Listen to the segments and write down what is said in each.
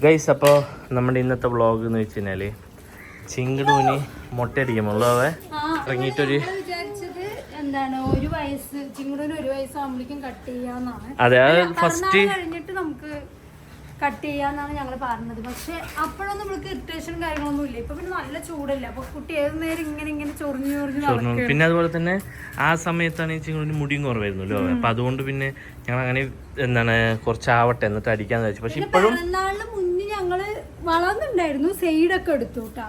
Guys, അപ്പോൾ നമ്മുടെ ഇന്നത്തെ വ്ളോഗ് എന്ന് വെച്ച് കഴിഞ്ഞാൽ ചിങ്കടൂന് മുട്ടയടിക്കുമ്പോൾ ഇറങ്ങിയിട്ടൊരു എന്താണ് ഒരു വയസ്സ് ചിങ്ങടൂന് 1 വയസ്സാകുമ്പോഴേക്കും കട്ട് ചെയ്യാന്നാണ്. അതെ, അത് ഫസ്റ്റ് കഴിഞ്ഞിട്ട് നമുക്ക് കട്ട് ചെയ്യാന്നാണ് ഞങ്ങൾ പറഞ്ഞത്. പക്ഷെ അപ്പോഴൊന്നും നമ്മൾക്ക് ഇറിറ്റേഷൻ കാര്യങ്ങളൊന്നും ഇല്ല. ഇപ്പൊ പിന്നെ നല്ല ചൂടല്ല, അപ്പൊ കുട്ടി ഏത് നേരം ഇങ്ങനെ ചൊറിഞ്ഞു. പിന്നെ അതുപോലെ തന്നെ ആ സമയത്താണ് ഈ ചിങ്ങടൂന് മുടിയും കുറവായിരുന്നല്ലോ. അപ്പൊ അതുകൊണ്ട് പിന്നെ ഞങ്ങൾ അങ്ങനെ എന്താണ് കുറച്ചാവട്ടെ എന്നിട്ട് അടിക്കാന്ന് വെച്ചു. പക്ഷെ ഇപ്പോഴും മുന്നേ ഞങ്ങള് വളർന്നുണ്ടായിരുന്നു, സൈഡൊക്കെ എടുത്തു കേട്ടാ.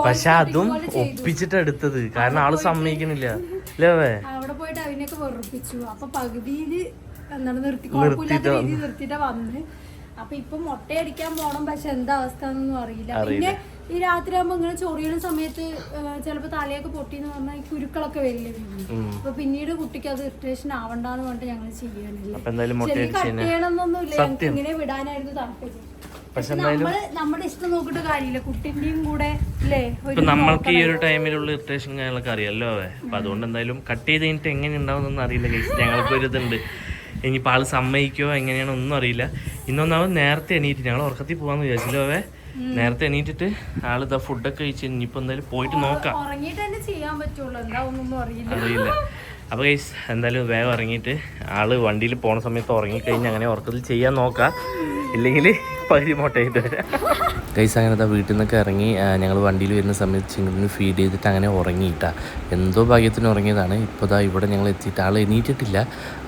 പക്ഷെ അതും ഒപ്പിച്ചിട്ട് എടുത്തത്, കാരണം ആള് സമ്മതിക്കണില്ല അല്ലേ. അവിടെ പോയിട്ട് അതിനൊക്കെ വെറുപ്പിച്ചു. അപ്പൊ പകുതിയില് എന്താണ് നിർത്തിയിട്ടാ വന്ന്. അപ്പൊ ഇപ്പൊ മുട്ടയടിക്കാൻ പോണം, പക്ഷെ എന്താ അവസ്ഥ എന്നൊന്നും അറിയില്ല. പിന്നെ ഈ രാത്രി ആകുമ്പോ ഇങ്ങനെ ചൊറിയുന്ന സമയത്ത് ചിലപ്പോ തലയൊക്കെ പൊട്ടിന്ന് പറഞ്ഞാൽ ഈ കുരുക്കളൊക്കെ വരില്ലേ. അപ്പൊ പിന്നീട് കുട്ടിക്ക് അത് ഇറിറ്റേഷൻ ആവണ്ടെന്ന് പറഞ്ഞിട്ട് ഞങ്ങൾ ചെയ്യണില്ല. കട്ട് ചെയ്യണമെന്നൊന്നുമില്ല, ഞങ്ങൾക്ക് ഇങ്ങനെ വിടാനായിരുന്നു താല്പര്യം. പക്ഷെ നമ്മുടെ ഇഷ്ടം നോക്കിട്ട് കാര്യമില്ല, കുട്ടിന്റെയും കൂടെ അല്ലേ. നമ്മൾക്ക് ഈ ഒരു ടൈമിലുള്ള ഇറിറ്റേഷൻ കാര്യങ്ങളൊക്കെ അറിയാലോ. അപ്പൊ അതുകൊണ്ട് എന്തായാലും കട്ട് ചെയ്ത് കഴിഞ്ഞിട്ട് എങ്ങനെ ഉണ്ടാവുന്നൊന്നും അറിയില്ല. ഞങ്ങൾക്ക് ഒരു ഇതുണ്ട്, ഇനിയിപ്പോൾ ആള് സമ്മതിക്കോ എങ്ങനെയാണോ ഒന്നും അറിയില്ല. ഇന്നൊന്നാവും നേരത്തെ എണീറ്റ് ഞങ്ങൾ ഉറക്കത്തിൽ പോകാന്ന് വിചാരിച്ചല്ലോ. നേരത്തെ എണീറ്റിട്ട് ആളിതാ ഫുഡൊക്കെ കഴിച്ച് ഇനിയിപ്പോൾ എന്തായാലും പോയിട്ട് നോക്കാം. അറിയില്ല. അപ്പോൾ ഗൈസ് എന്തായാലും വേഗം ഇറങ്ങിയിട്ട് ആള് വണ്ടിയിൽ പോണ സമയത്ത് ഉറങ്ങിക്കഴിഞ്ഞ് അങ്ങനെ ഉറക്കത്തിൽ ചെയ്യാൻ നോക്കാം, ഇല്ലെങ്കിൽ പകുതി മുട്ടയിട്ട് വരാം. ഗൈസ് അങ്ങനത്തെ വീട്ടിൽ നിന്നൊക്കെ ഇറങ്ങി ഞങ്ങൾ വണ്ടിയിൽ വരുന്ന സമയത്ത് ചിങ്ങടൂന് ഫീഡ് ചെയ്തിട്ട് അങ്ങനെ ഉറങ്ങിയിട്ടാ. എന്തോ ഭാഗ്യത്തിന് ഉറങ്ങിയതാണ്. ഇപ്പോൾ ഇതാ ഇവിടെ ഞങ്ങൾ എത്തിയിട്ട് ആൾ എണീറ്റിട്ടില്ല.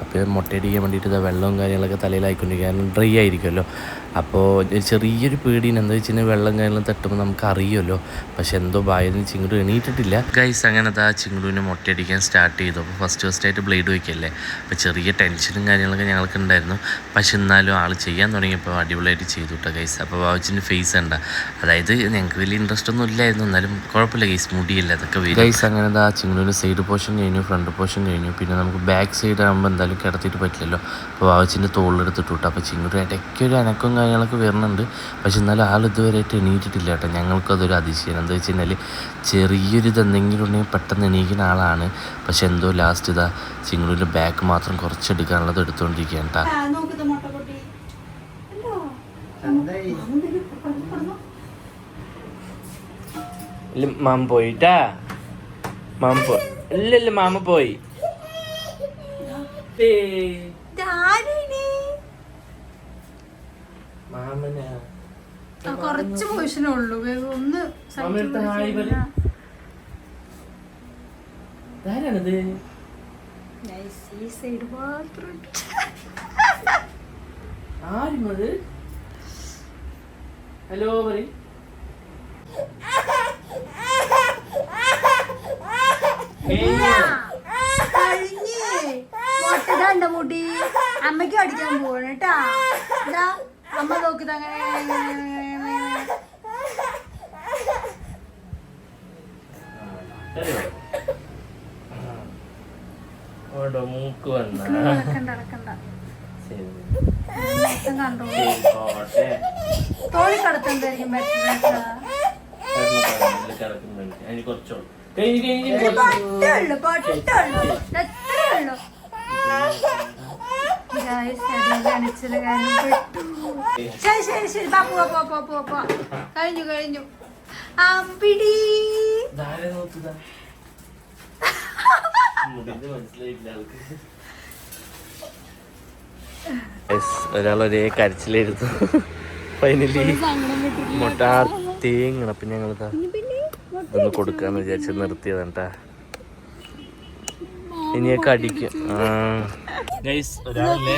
അപ്പോൾ മുട്ടയടിക്കാൻ വേണ്ടിയിട്ട് ഇതാ വെള്ളവും കാര്യങ്ങളൊക്കെ തലയിലായിക്കൊണ്ടിരിക്കുക, കാരണം ഡ്രൈ ആയിരിക്കുമല്ലോ. അപ്പോൾ ചെറിയൊരു പേടിയാണ്, എന്താ വെച്ച് കഴിഞ്ഞാൽ വെള്ളം കാര്യങ്ങളും തട്ടുമ്പോൾ നമുക്ക് അറിയുമല്ലോ. പക്ഷെ എന്തോ ഭാഗ്യത്തിന് ചിങ്ങടു എണീറ്റിട്ടില്ല. ഗൈസ് അങ്ങനത്തെ ആ ചിങ്ങടൂന് മുട്ടയടിക്കാൻ സ്റ്റാർട്ട് ചെയ്തു. അപ്പോൾ ഫസ്റ്റായിട്ട് ബ്ലേഡ് വയ്ക്കല്ലേ, അപ്പോൾ ചെറിയ ടെൻഷനും കാര്യങ്ങളൊക്കെ ഞങ്ങൾക്ക് ഉണ്ടായിരുന്നു. പക്ഷെ എന്നാലും ആൾ ചെയ്യാൻ തുടങ്ങിയപ്പോൾ അടിപൊളിയായിട്ട് ചെയ്തു കേട്ടോ ഗൈസ്. അപ്പോൾ വാവച്ചിൻ്റെ ഫേസ് ഉണ്ട്, അതായത് ഞങ്ങൾക്ക് വലിയ ഇൻട്രസ്റ്റ് ഒന്നും ഇല്ലായിരുന്നു, എന്നാലും കുഴപ്പമില്ല ഗൈസ്, മുടിയില്ല അതൊക്കെ വരും ഗൈസ്. അങ്ങനെ ആ ചിങ്ങടൂന് സൈഡ് പോർഷൻ കഴിഞ്ഞു, ഫ്രണ്ട് പോർഷൻ കഴിഞ്ഞു. പിന്നെ നമുക്ക് ബാക്ക് സൈഡ് ആകുമ്പോൾ എന്തായാലും കിടത്തിയിട്ട് പറ്റില്ലല്ലോ. അപ്പോൾ വാവച്ചിൻ്റെ തോളിലെടുത്തിട്ട് വിട്ടു. അപ്പോൾ ചിങ്ങടു ഇടയ്ക്കൊരു അനക്കവും കാര്യങ്ങളൊക്കെ വരുന്നുണ്ട്. പക്ഷെ എന്നാലും ആൾ ഇതുവരെയായിട്ട് എണീറ്റിട്ടില്ല കേട്ടോ. ഞങ്ങൾക്കതൊരു അതിശയം. എന്താ വെച്ച് കഴിഞ്ഞാൽ ചെറിയൊരു ഇതെന്തെങ്കിലും ഉണ്ടെങ്കിൽ പെട്ടെന്ന് എണീക്കുന്ന ആളാണ്. പക്ഷെ എന്തോ ലാസ്റ്റ് ഇതാ ചിങ്ങടൂൻ്റെ ബാക്ക് മാത്രം കുറച്ചെടുക്കാനുള്ളത് എടുത്തുകൊണ്ടിരിക്കുകയാണ് കേട്ടോ. മാമ പോയിട്ടാ, മാമ പോയി. ഇല്ല മാമ പോയി. കുറച്ച് പൊസിഷനേ ഉള്ളൂ, ഒന്ന് ഹലോ പറയും. മുടി അമ്മയ്ക്ക് അടിക്കാൻ പോവാണ് കേട്ടാ. അമ്മ നോക്കുന്നത് അങ്ങനെ മൂക്ക് വന്ന തോളി കടത്തുണ്ടായിരിക്കും ബെറ്റർ. ശരി കഴിഞ്ഞു അമ്പിടി. ഒരാളൊരേ കരച്ചിലായിരുന്നു. ഫൈനലി മുട്ട തേങ്ങണം. അപ്പം ഞങ്ങളിതാ ഒന്ന് കൊടുക്കാന്ന് വിചാരിച്ച് നിർത്തിയതാണ് കേട്ടാ. ഇനിയൊക്കെ അടിക്കും. ഗൈസ് ഒരാളല്ലേ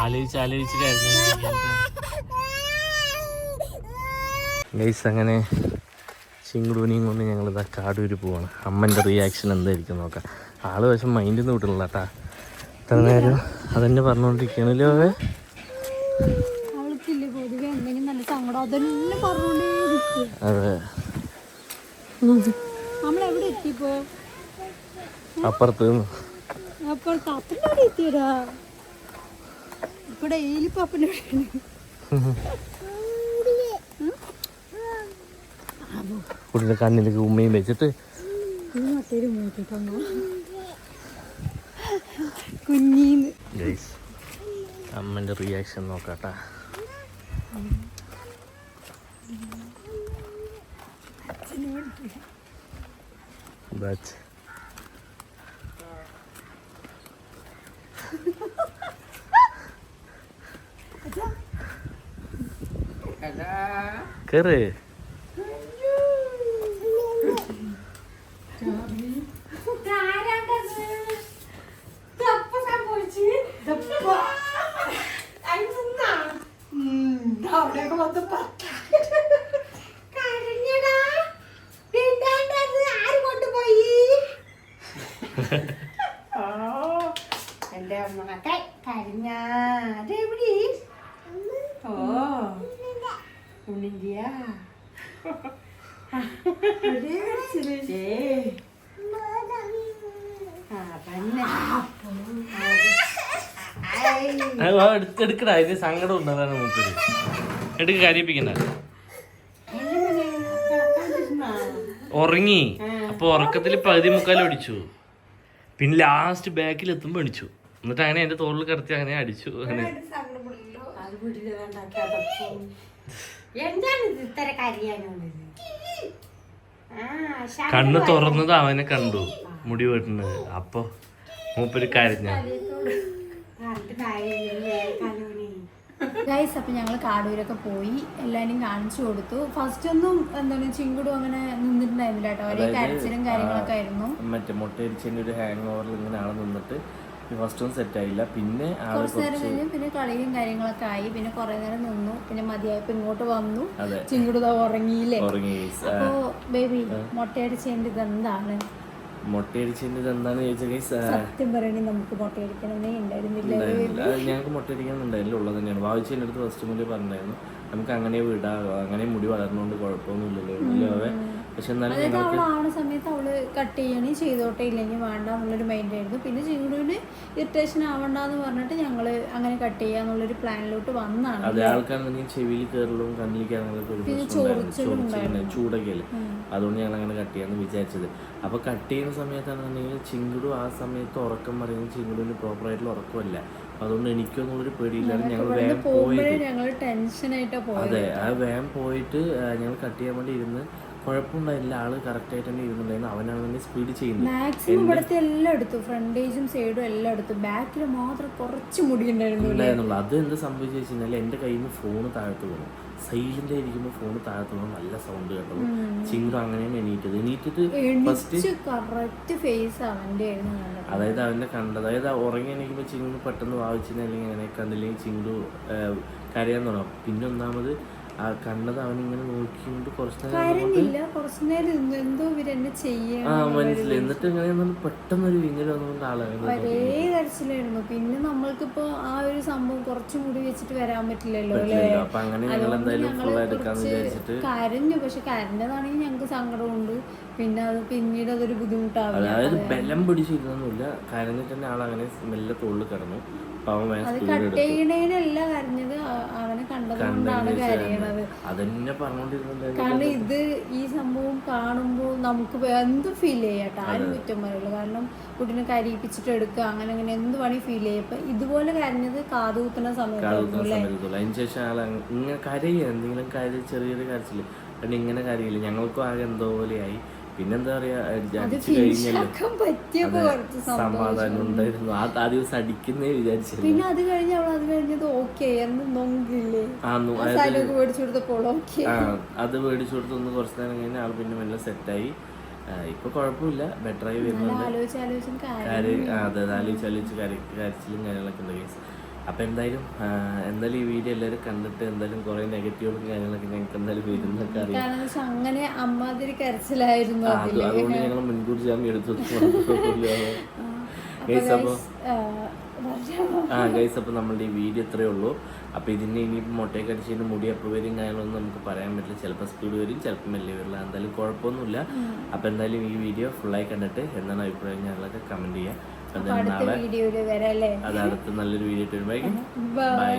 ആലോചിച്ച് ഗൈസ് അങ്ങനെ ചിങ്ങടൂനെയും കൊണ്ട് ഞങ്ങളിതാ കാടൂര് പോവാണ്. അമ്മൻ്റെ റിയാക്ഷൻ എന്തായിരിക്കും നോക്കാം. ആള് പക്ഷെ മൈൻഡിൽ നിന്ന് വിട്ടണില്ല കേട്ടാ. ഇത്ര നേരം അതെന്നെ പറഞ്ഞോണ്ടിരിക്കണല്ലോ. അതെ, അപ്പുറത്ത് കുട്ടിയുടെ കണ്ണിലേക്ക് ഉമ്മയും വെച്ചിട്ട് കുഞ്ഞീന്ന് അമ്മൻ്റെ റിയാക്ഷൻ നോക്കാട്ടാ. But കേറ് അവിടെയൊക്കെ വന്ന് എന്റെ അമ്മക്കെ കരിഞ്ഞാടെവിടെ ഓ ഉണ്ണിന്റെയാ എടുക്കടാ, ഇതിന് സങ്കടം ഉണ്ട്. അതാണ് മൂപ്പര് എടുക്ക, കരയിപ്പിക്കണ്ട. ഉറങ്ങി. അപ്പൊ ഉറക്കത്തിൽ പകുതി മുക്കാലും അടിച്ചു. പിന്നെ ലാസ്റ്റ് ബാക്കിൽ എത്തുമ്പോ അടിച്ചു. എന്നിട്ട് അങ്ങനെ എന്റെ തോളിൽ കിടത്തി അങ്ങനെ അടിച്ചു. അങ്ങനെ കണ്ണ് തുറന്നത് അവനെ കണ്ടു, മുടി വെട്ടുന്നത്. അപ്പൊ മൂപ്പര് കരഞ്ഞ. ഗൈസ്, അപ്പം ഞങ്ങൾ കാടൂരൊക്കെ പോയി എല്ലാവരും കാണിച്ചു കൊടുത്തു. ഫസ്റ്റ് ഒന്നും എന്താണ് ചിങ്കുടും അങ്ങനെ നിന്നിട്ടുണ്ടായിരുന്നില്ല കേട്ടോ. ഒരേ കരച്ചിലും കാര്യങ്ങളൊക്കെ ആയിരുന്നു. മറ്റേ മുട്ടയടിച്ചതിന്റെ ഒരു ഹാങ് ഓവറിൽ ഇങ്ങനെ ആളെ നിന്നിട്ട് ഫസ്റ്റ് ഒന്നും സെറ്റ് ആയില്ല. പിന്നെ കുറച്ച് നേരം കഴിഞ്ഞ് പിന്നെ കളിയും കാര്യങ്ങളൊക്കെ ആയി. പിന്നെ കുറെ നേരം നിന്നു. പിന്നെ മതിയായപ്പോ ഇങ്ങോട്ട് വന്നു. ചിങ്കുടുത ഉറങ്ങിയില്ലേ. അപ്പോ ബേബി മുട്ടയടിച്ചതിന്റെ ഇതെന്താണ്? മുട്ടയടിച്ചതിന്റെ ഇതെന്താന്ന് ചോദിച്ചാൽ സത്യം പറയണേ നമുക്ക് മുട്ടയടിക്കണമെന്നേ ഉണ്ടായിരുന്നില്ല. ഞങ്ങൾക്ക് മുട്ടയടിക്കാന്നുണ്ടായില്ല, ഉള്ളത് തന്നെയാണ്. വായിച്ചതിൻ്റെ അടുത്ത് ഫസ്റ്റ് മുതലേ പറഞ്ഞായിരുന്നു നമുക്ക് അങ്ങനെ വിടാം, അങ്ങനെ മുടി വളർന്നുകൊണ്ട് കുഴപ്പമൊന്നുമില്ലല്ലോ. പക്ഷെ എന്നാലും അവളാവണ സമയത്ത് അവള് കട്ട് ചെയ്യണേ ചെയ്തോട്ടെ, ഇല്ലെങ്കിൽ വേണ്ട എന്നുള്ളൊരു മൈൻഡ് ആയിരുന്നു. പിന്നെ ചിങ്കുടുവിന് ഇറിറ്റേഷൻ ആവണ്ടെന്ന് പറഞ്ഞിട്ട് ഞങ്ങള് അങ്ങനെ കട്ട് ചെയ്യാന്നുള്ളൊരു പ്ലാനിലോട്ട് വന്നാണ്. അതെ, ആൾക്കാണെന്നുണ്ടെങ്കിൽ ചെവിയിൽ കയറലും കണ്ണിലേക്ക് ചൂടൊക്കെ അല്ലേ, അതുകൊണ്ട് ഞങ്ങൾ അങ്ങനെ കട്ട് ചെയ്യാന്ന് വിചാരിച്ചത്. അപ്പൊ കട്ട് ചെയ്യുന്ന സമയത്താണെന്നുണ്ടെങ്കിൽ ചിങ്കുടു ആ സമയത്ത് ഉറക്കം പറയുന്നത് ചിങ്കുടുവിന് പ്രോപ്പർ ആയിട്ടുള്ള ഉറക്കമല്ല. അതുകൊണ്ട് എനിക്കൊന്നുള്ളൊരു പേടിയില്ലാതെ ഞങ്ങൾ വേഗം പോയത്. അതെ, ആ വേഗം പോയിട്ട് ഞങ്ങൾ കട്ട് ചെയ്യാൻ വേണ്ടി ഇരുന്ന് കുഴപ്പമുണ്ടായില്ല. ആള് കറക്റ്റ് ആയിട്ട് തന്നെ ഇരുന്നുണ്ടായിരുന്നു. അവനാണ് സ്പീഡ് ചെയ്യുന്നത്. മാക്സിമം ഇവിടുത്തെ എല്ലാം എടുത്തു, ഫ്രണ്ടേജും സൈഡും എല്ലാം എടുത്തു. ബാക്കിൽ മാത്രം കുറച്ച് മുടി ഉണ്ടായിരുന്നുള്ളൂ. അത് എന്താ സംഭവിച്ചു വെച്ചാൽ എന്റെ കയ്യിൽ നിന്ന് ഫോണ് താഴത്ത് പോകും. സൈലന്റ് ആയിരിക്കുമ്പോൾ ഫോണ് താഴത്ത് പോകും. നല്ല സൗണ്ട് കേട്ടോ. ചിങ്കും അങ്ങനെയാണ് എണീറ്റിട്ട് കറക്റ്റ് ഫേസ് അവന്റെ ആയിരുന്നു. അതായത് അവന്റെ കണ്ടത്, അതായത് ഉറങ്ങി എണീക്കുമ്പോൾ ചിങ്ങു പെട്ടെന്ന് വായിച്ചില്ല, അല്ലെങ്കിൽ അങ്ങനെ കണ്ടില്ലെങ്കിൽ ചിങ്കു കരയാൻ തുടങ്ങും. പിന്നെ ഒന്നാമത് ആ കണ്ടത് അവനിങ്ങനെ നോക്കിക്കൊണ്ട് കുറച്ച് മനസ്സിലായി. എന്നിട്ട് ഇങ്ങനെ പെട്ടെന്നൊരു വിങ്ങൽ വന്നുകൊണ്ട് ഒരേ കരച്ചിലായിരുന്നു. പിന്നെ നമ്മൾക്കിപ്പോ ആ ഒരു സംഭവം കുറച്ചും കൂടി വെച്ചിട്ട് വരാൻ പറ്റില്ലല്ലോ അല്ലേ. അപ്പൊ അങ്ങനെ ഞങ്ങൾ എന്തായാലും ഫുൾ എടുക്കാന്ന് വിചാരിച്ചിട്ട് കരഞ്ഞു. പക്ഷെ കരഞ്ഞതാണെങ്കിൽ ഞങ്ങൾക്ക് സങ്കടമുണ്ട്. പിന്നെ അത് പിന്നീട് അതൊരു ബുദ്ധിമുട്ടാവില്ല. അതായത് ബലം പിടിച്ചിരുന്നൊന്നുമില്ല, കരഞ്ഞിട്ട് തന്നെ ആളങ്ങനെ മെല്ലെ തോളിൽ കിടന്നു. കട്ടയിടയിലല്ല കരഞ്ഞത്, അവനെ കണ്ടതുകൊണ്ടാണ് കരയണത്. അതന്നെ പറഞ്ഞോണ്ടിരുന്നത്. കാരണം ഇത് ഈ സംഭവം കാണുമ്പോൾ നമുക്ക് എന്ത് ഫീൽ ചെയ്യാട്ടോ, ആരും കുറ്റം പറയില്ല. കാരണം കുട്ടീനെ കരയിപ്പിച്ചിട്ട് എടുക്കുക, അങ്ങനെ അങ്ങനെ എന്ത് വേണേ ഫീൽ ചെയ്യും. ഇപ്പൊ ഇതുപോലെ കരഞ്ഞത് കാതുകുത്തുന്ന സമയത്തായിരുന്നു. അതിനുശേഷം ആൾ ഇങ്ങനെ കരയില്ല, എന്തെങ്കിലും കാര്യം ചെറിയൊരു കരച്ചില്. കാരണം ഇങ്ങനെ കരയില്ല, ഞങ്ങൾക്കും ആകെ എന്തോ പോലെയായി. പിന്നെന്താ പറയാ, സമാധാനം ഉണ്ടായിരുന്നു. ആ ദിവസം അടിക്കുന്നേ വിചാരിച്ചു. പിന്നെ അത് കഴിഞ്ഞ് അവൾ അത് കഴിഞ്ഞത് ഓക്കെ നൊങ്കില്ലേ, അത് മേടിച്ചു കൊടുത്ത് ഒന്ന് കുറച്ച് നേരം കഴിഞ്ഞാൽ ആൾ പിന്നെ മെല്ലെ സെറ്റായി. ഇപ്പൊ കുഴപ്പമില്ല, ബെറ്ററായി വരുന്നുണ്ട്. അതെ, ആലോചിച്ച് കരച്ചിലും കാര്യങ്ങളൊക്കെ ഉണ്ട് കേസ്. അപ്പം എന്തായാലും ഈ വീഡിയോ എല്ലാവരും കണ്ടിട്ട് എന്തായാലും കുറെ നെഗറ്റീവും കാര്യങ്ങളൊക്കെ ഞങ്ങൾക്ക് എന്തായാലും വരുന്നൊക്കെ അറിയാം. അങ്ങനെ അമ്മാതിരി കരച്ചിലായിരുന്നു. അതുകൊണ്ട് ഞങ്ങൾ മുൻകൂർ ജാമ്യം എടുത്തു. ഗൈസ്, അപ്പോൾ നമ്മളുടെ ഈ വീഡിയോ ഇത്രയേ ഉള്ളൂ. അപ്പോൾ ഇതിന് ഇനിയിപ്പോൾ മുട്ടയൊക്കെ അടിച്ചതിന് മുടി എപ്പോൾ വരും കാര്യങ്ങളൊന്നും നമുക്ക് പറയാൻ പറ്റില്ല. ചിലപ്പോൾ സ്പീഡ് വരും, ചിലപ്പോൾ മെല്ലെ വരില്ല. എന്തായാലും കുഴപ്പമൊന്നുമില്ല. അപ്പോൾ എന്തായാലും ഈ വീഡിയോ ഫുള്ളായി കണ്ടിട്ട് എന്താണ് അഭിപ്രായം ഞങ്ങളൊക്കെ കമൻറ്റ് ചെയ്യാം. നാളെ അത് അടുത്ത നല്ലൊരു വീഡിയോ ഇട്ട് വരുമ്പോഴേക്കും ബൈ.